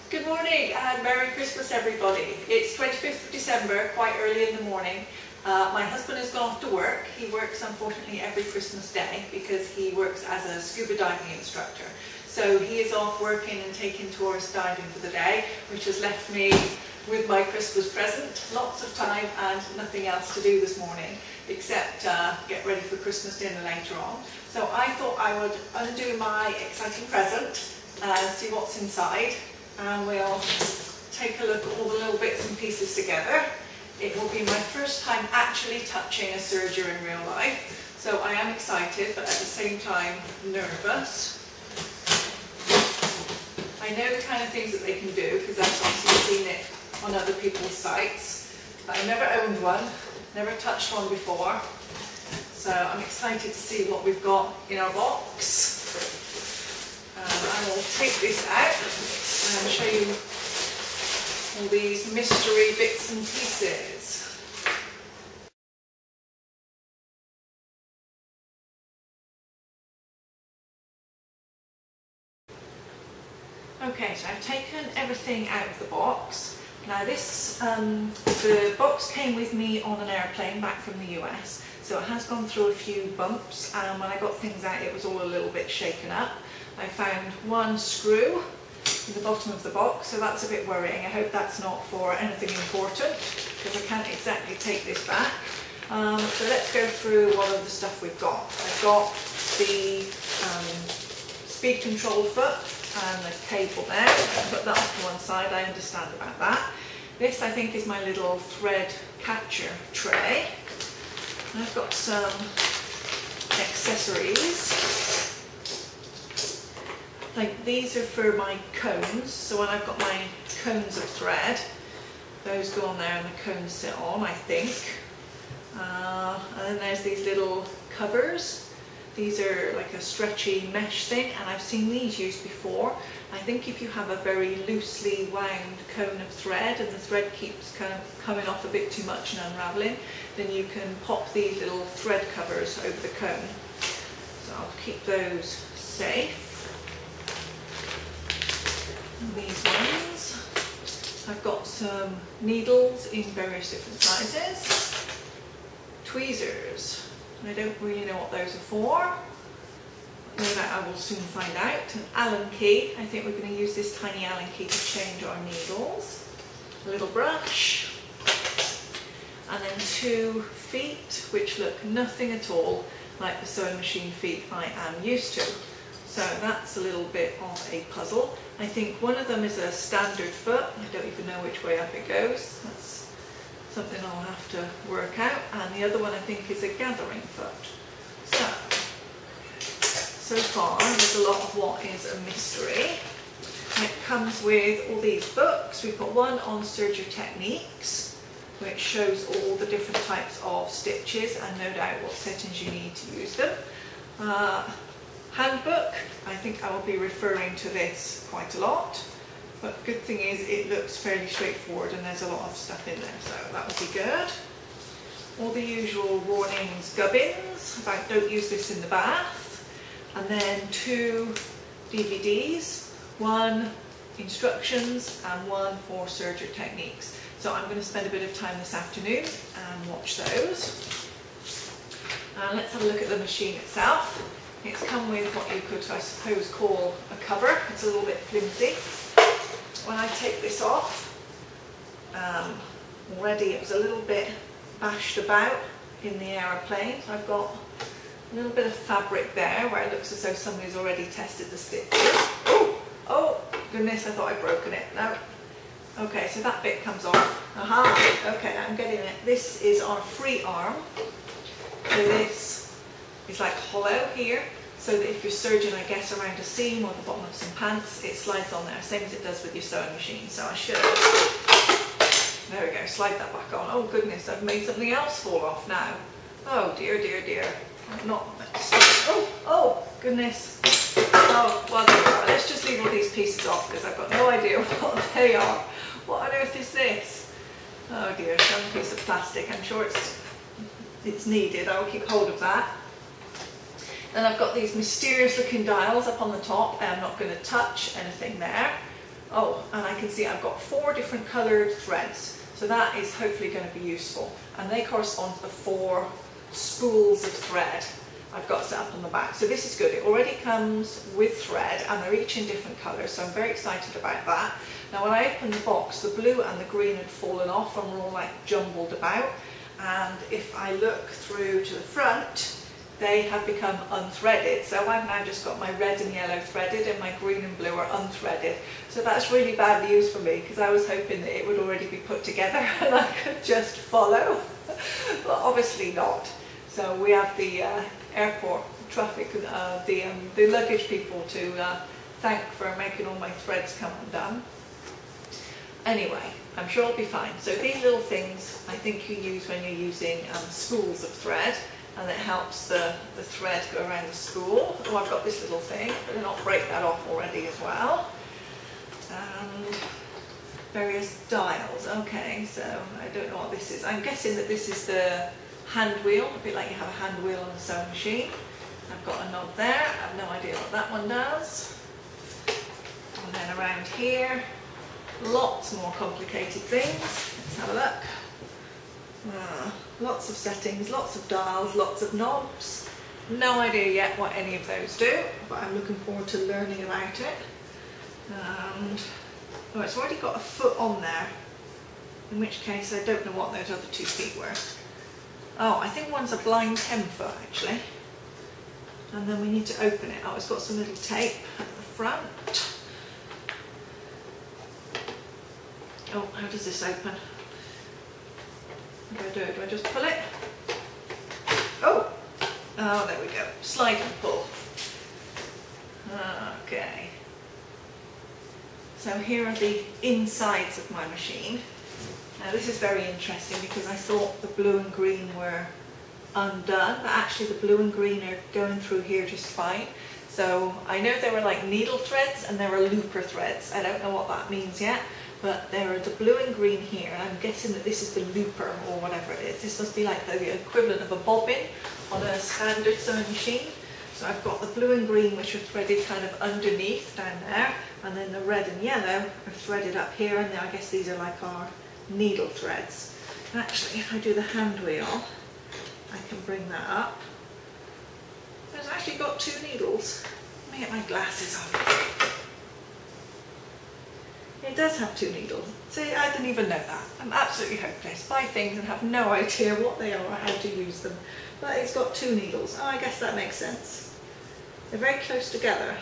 Good morning and Merry Christmas everybody. It's 25th of December, quite early in the morning. My husband has gone off to work. He works unfortunately every Christmas day because he works as a scuba diving instructor. So he is off working and taking tourists diving for the day, which has left me with my Christmas present. Lots of time and nothing else to do this morning except get ready for Christmas dinner later on. So I thought I would undo my exciting present, see what's inside, and we'll take a look at all the little bits and pieces together. It will be my first time actually touching a serger in real life, so I am excited but at the same time nervous. I know the kind of things that they can do because I've obviously seen it on other people's sites, but I've never owned one, never touched one before, so I'm excited to see what we've got in our box. I will take this out and show you all these mystery bits and pieces. Okay, so I've taken everything out of the box. Now this, the box came with me on an airplane back from the US, so it has gone through a few bumps, and when I got things out it was all a little bit shaken up. I found one screw in the bottom of the box, so that's a bit worrying. I hope that's not for anything important because I can't exactly take this back. So let's go through what of the stuff we've got. I've got the speed control foot and the cable there. I'll put that off to one side, I understand about that. This I think is my little thread catcher tray. And I've got some accessories. Like these are for my cones, so when I've got my cones of thread, those go on there and the cones sit on, I think. And then there's these little covers. These are like a stretchy mesh thing, and I've seen these used before. I think if you have a very loosely wound cone of thread and the thread keeps kind of coming off a bit too much and unravelling, then you can pop these little thread covers over the cone. So I'll keep those safe. These ones, I've got some needles in various different sizes, tweezers, I don't really know what those are for, no doubt I will soon find out. An Allen key, I think we're going to use this tiny Allen key to change our needles, a little brush, and then 2 feet which look nothing at all like the sewing machine feet I am used to. So that's a little bit of a puzzle. I think one of them is a standard foot. I don't even know which way up it goes. That's something I'll have to work out. And the other one I think is a gathering foot. So far there's a lot of what is a mystery. It comes with all these books. We've got one on serger techniques, which shows all the different types of stitches and no doubt what settings you need to use them. Handbook, I think I will be referring to this quite a lot, but the good thing is it looks fairly straightforward and there's a lot of stuff in there, so that would be good. All the usual warnings, gubbins about don't use this in the bath, and then 2 DVDs, one instructions and one for serger techniques. So I'm going to spend a bit of time this afternoon and watch those. Let's have a look at the machine itself. It's come with what you could, I suppose, call a cover. It's a little bit flimsy. When I take this off, already it was a little bit bashed about in the aeroplane. So I've got a little bit of fabric there where it looks as though somebody's already tested the stitches. Oh goodness, I thought I'd broken it. No. Okay, so that bit comes off. Aha, okay, I'm getting it. This is our free arm. So this is like hollow here, so that if you're serging, I guess, around a seam or the bottom of some pants, it slides on there, same as it does with your sewing machine. So I should, there we go, slide that back on. Oh goodness, I've made something else fall off now. Oh dear, dear, dear. I'm not, oh goodness. Oh, well there we are. Let's just leave all these pieces off because I've got no idea what they are. What on earth is this? Oh dear, some piece of plastic. I'm sure it's needed. I'll keep hold of that. Then I've got these mysterious looking dials up on the top. I'm not going to touch anything there. Oh, and I can see I've got 4 different coloured threads, so that is hopefully going to be useful. And they correspond to the 4 spools of thread I've got set up on the back. So this is good. It already comes with thread and they're each in different colours, so I'm very excited about that. Now when I opened the box, the blue and the green had fallen off and were all like jumbled about. And if I look through to the front, they have become unthreaded. So I've now just got my red and yellow threaded and my green and blue are unthreaded. So that's really bad news for me because I was hoping that it would already be put together and I could just follow, but obviously not. So we have the airport traffic, the luggage people to thank for making all my threads come undone. Anyway, I'm sure I'll be fine. So these little things I think you use when you're using spools of thread, and it helps the thread go around the spool. Oh, I've got this little thing, but I'll break that off already as well. And various dials. Okay, so I don't know what this is. I'm guessing that this is the hand wheel, a bit like you have a hand wheel on a sewing machine. I've got a knob there. I have no idea what that one does. And then around here, lots more complicated things. Let's have a look. Lots of settings, lots of dials, lots of knobs. No idea yet what any of those do, but I'm looking forward to learning about it. And oh, it's already got a foot on there, in which case I don't know what those other 2 feet were. Oh, I think one's a blind hem foot actually. And then we need to open it. Oh, it's got some little tape at the front. Oh, how does this open? What do I do? Do I just pull it? Oh! Oh, there we go. Slide and pull. Okay. So here are the insides of my machine. Now this is very interesting because I thought the blue and green were undone, but actually the blue and green are going through here just fine. So I know there were like needle threads and there are looper threads. I don't know what that means yet, but there are the blue and green here, and I'm guessing that this is the looper or whatever it is. This must be like the equivalent of a bobbin on a standard sewing machine. So I've got the blue and green which are threaded kind of underneath down there, and then the red and yellow are threaded up here, and I guess these are like our needle threads. Actually, if I do the hand wheel, I can bring that up. It's actually got 2 needles. Let me get my glasses on. It does have 2 needles. See, I didn't even know that. I'm absolutely hopeless. Buy things and have no idea what they are or how to use them. But it's got 2 needles. Oh, I guess that makes sense. They're very close together.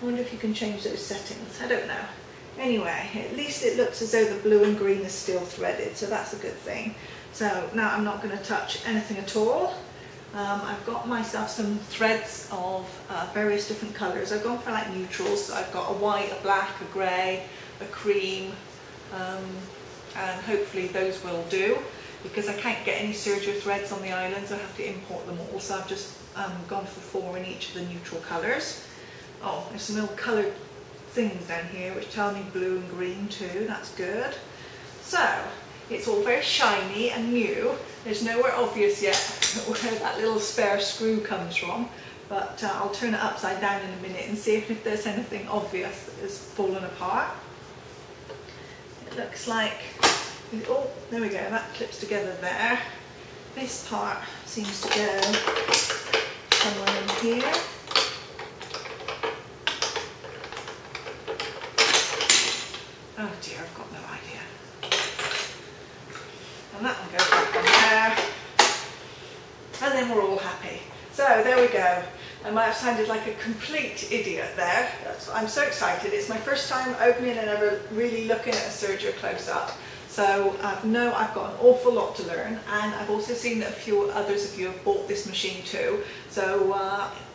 I wonder if you can change those settings. I don't know. Anyway, at least it looks as though the blue and green is still threaded, so that's a good thing. So now I'm not going to touch anything at all. I've got myself some threads of various different colours. I've gone for like neutrals, so I've got a white, a black, a grey, a cream, and hopefully those will do, because I can't get any serger threads on the islands. I have to import them all, so I've just gone for 4 in each of the neutral colours. Oh, there's some little coloured things down here which tell me blue and green too. That's good. So it's all very shiny and new. There's nowhere obvious yet where that little spare screw comes from, but I'll turn it upside down in a minute and see if there's anything obvious that has fallen apart. It looks like, oh, there we go, that clips together there. This part seems to go somewhere in here. Oh dear, I've got no idea. And that one goes back on there. And then we're all happy. So there we go. I might have sounded like a complete idiot there. I'm so excited. It's my first time opening and ever really looking at a serger close up. So I know I've got an awful lot to learn, and I've also seen that a few others of you have bought this machine too. So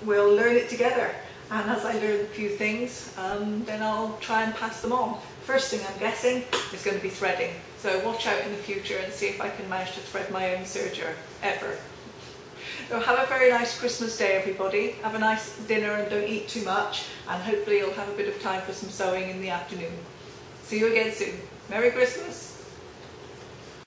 we'll learn it together. And as I learn a few things, then I'll try and pass them on. First thing I'm guessing is going to be threading. So watch out in the future and see if I can manage to thread my own serger ever. So have a very nice Christmas day, everybody. Have a nice dinner and don't eat too much. And hopefully you'll have a bit of time for some sewing in the afternoon. See you again soon. Merry Christmas.